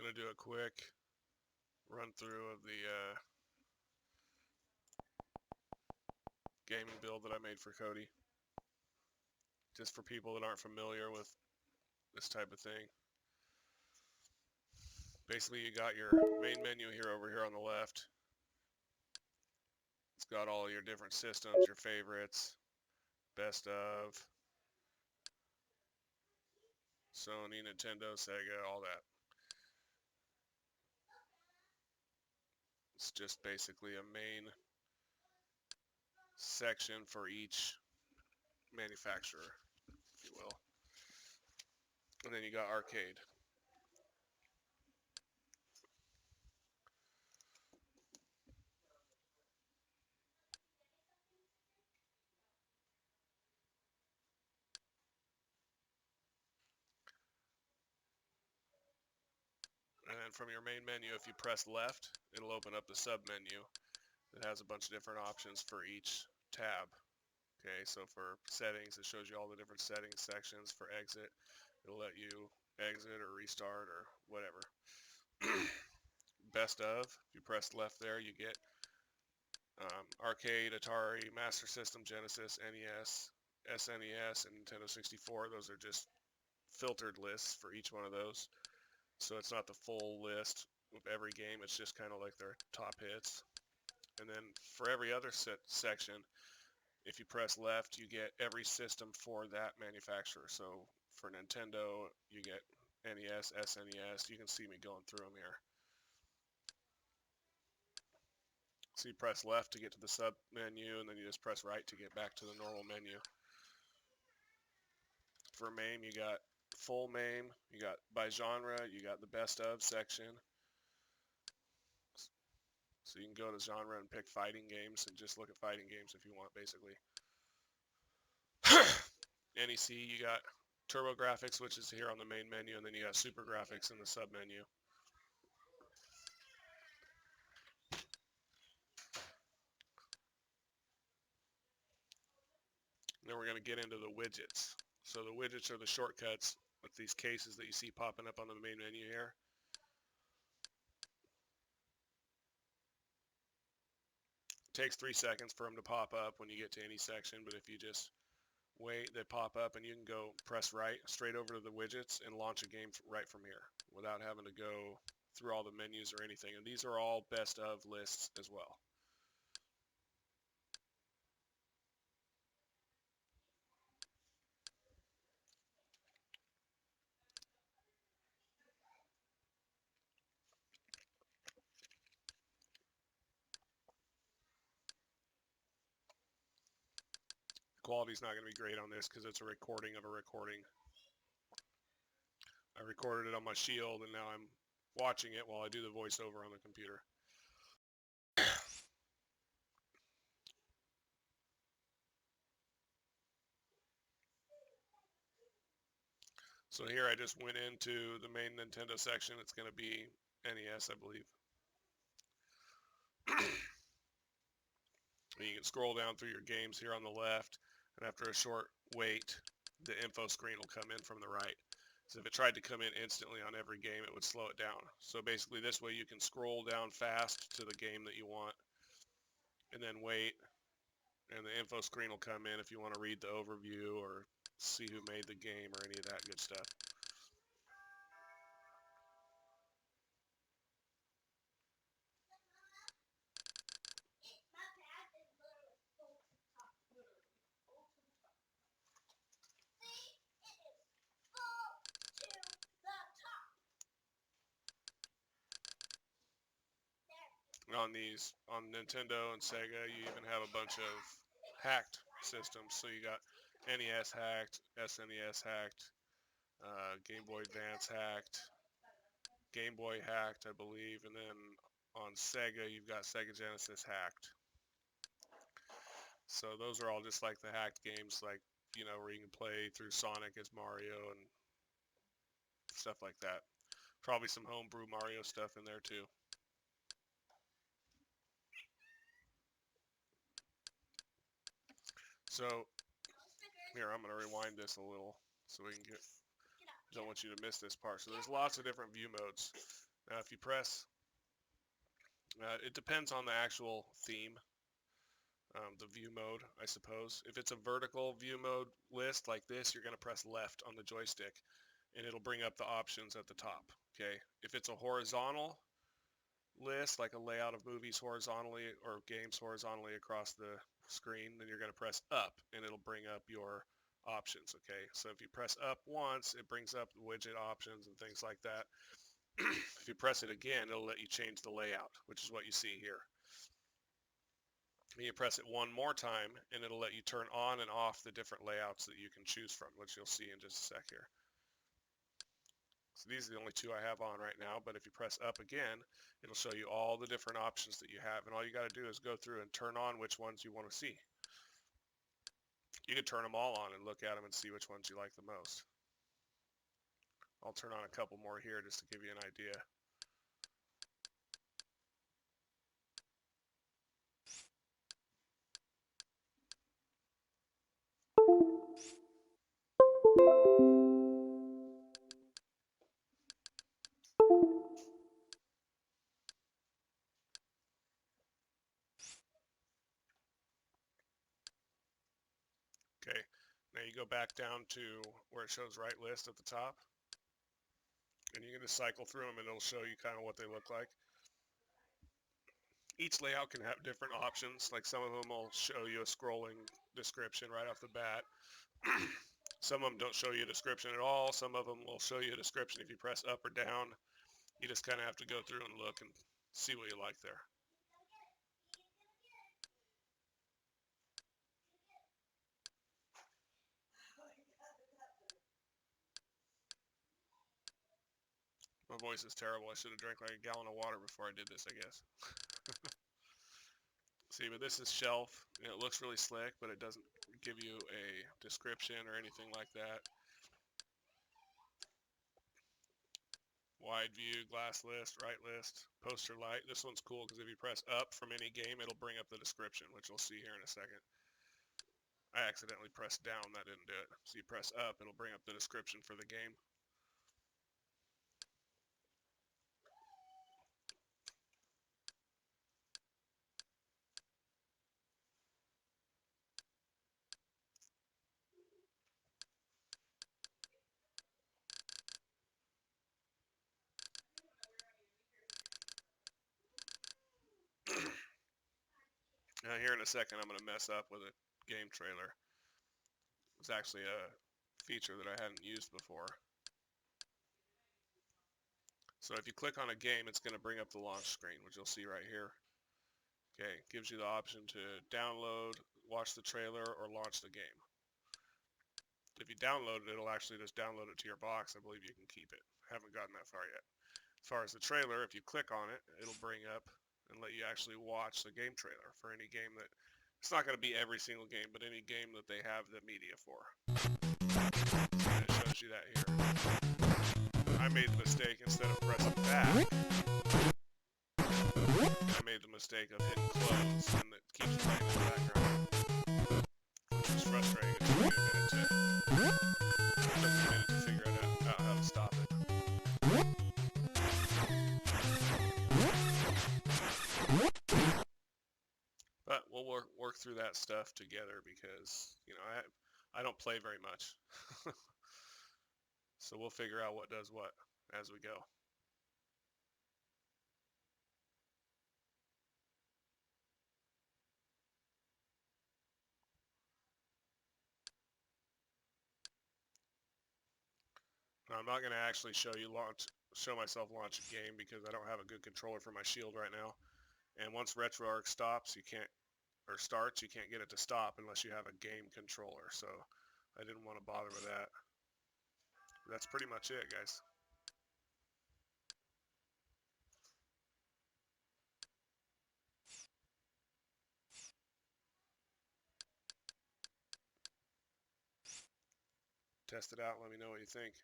going to do a quick run through of the gaming build that I made for Cody. Just for people that aren't familiar with this type of thing. Basically, you got your main menu here over here on the left. It's got all your different systems, your favorites, best of, Sony, Nintendo, Sega, all that. It's just basically a main section for each manufacturer, if you will. And then you got arcade. And then from your main menu, if you press left, it'll open up the sub menu. It has a bunch of different options for each tab. Okay, so for settings, it shows you all the different settings sections. For exit, it'll let you exit or restart or whatever. Best of, if you press left there, you get arcade, Atari, Master System, Genesis, NES, SNES, and Nintendo 64. Those are just filtered lists for each one of those. So it's not the full list of every game. It's just kind of like their top hits. And then for every other section, if you press left, you get every system for that manufacturer. So for Nintendo, you get NES, SNES. You can see me going through them here. So you press left to get to the sub menu, and then you just press right to get back to the normal menu. For MAME, you got full MAME, you got by genre, you got the best of section. So you can go to genre and pick fighting games and just look at fighting games if you want, basically. NEC, you got TurboGrafx, which is here on the main menu, and then you got Super Graphics in the sub menu. Then we're going to get into the widgets. So the widgets are the shortcuts with these cases that you see popping up on the main menu here. It takes 3 seconds for them to pop up when you get to any section, but if you just wait, they pop up and you can go press right straight over to the widgets and launch a game right from here without having to go through all the menus or anything. And these are all best of lists as well. Quality's not going to be great on this because it's a recording of a recording. I recorded it on my Shield and now I'm watching it while I do the voiceover on the computer. So here I just went into the main Nintendo section. It's going to be NES, I believe. You can scroll down through your games here on the left, and after a short wait, the info screen will come in from the right. So if it tried to come in instantly on every game, it would slow it down. So basically this way you can scroll down fast to the game that you want, and then wait, and the info screen will come in if you want to read the overview or see who made the game or any of that good stuff. On Nintendo and Sega, you even have a bunch of hacked systems. So you got NES hacked, SNES hacked, Game Boy Advance hacked, Game Boy hacked, I believe, and then on Sega, you've got Sega Genesis hacked. So those are all just like the hacked games, like, you know, where you can play through Sonic as Mario and stuff like that. Probably some homebrew Mario stuff in there too. So here, I'm going to rewind this a little so we can get, don't want you to miss this part. So there's lots of different view modes. Now if you press, it depends on the actual theme, the view mode, I suppose. If it's a vertical view mode list like this, you're going to press left on the joystick and it'll bring up the options at the top. Okay. If it's a horizontal list, like a layout of movies horizontally or games horizontally across the screen, then you're going to press up and it'll bring up your options. Okay, so if you press up once, it brings up the widget options and things like that. If you press it again, it'll let you change the layout, which is what you see here. And you press it one more time and it'll let you turn on and off the different layouts that you can choose from, which you'll see in just a sec here. So these are the only two I have on right now, but if you press up again, it'll show you all the different options that you have, and all you got to do is go through and turn on which ones you want to see. You can turn them all on and look at them and see which ones you like the most. I'll turn on a couple more here just to give you an idea. Okay, now you go back down to where it shows right list at the top, and you're going to cycle through them and it'll show you kind of what they look like. Each layout can have different options, like some of them will show you a scrolling description right off the bat. Some of them don't show you a description at all. Some of them will show you a description if you press up or down. You just kind of have to go through and look and see what you like there. My voice is terrible. I should have drank like a gallon of water before I did this, I guess. See, but this is shelf. You know, it looks really slick, but it doesn't give you a description or anything like that. Wide view, glass list, right list, poster light. This one's cool because if you press up from any game, it'll bring up the description, which we'll see here in a second. I accidentally pressed down, that didn't do it. So you press up, it'll bring up the description for the game. Now here in a second, I'm going to mess up with a game trailer. It's actually a feature that I hadn't used before. So if you click on a game, it's going to bring up the launch screen, which you'll see right here. Okay, gives you the option to download, watch the trailer, or launch the game. If you download it, it'll actually just download it to your box. I believe you can keep it. Haven't gotten that far yet. As far as the trailer, if you click on it, it'll bring up and let you actually watch the game trailer for any game that, it's not going to be every single game, but any game that they have the media for. And it shows you that here. I made the mistake, instead of pressing back, I made the mistake of hitting close, and it keeps playing in the background, which is frustrating. It took me a minute to figure out how to stop it. But we'll work through that stuff together because, you know, I don't play very much. So we'll figure out what does what as we go. Now, I'm not going to actually show myself launch a game because I don't have a good controller for my shield right now. And once RetroArch stops, you can't get it to stop unless you have a game controller. So I didn't want to bother with that. That's pretty much it, guys. Test it out. Let me know what you think.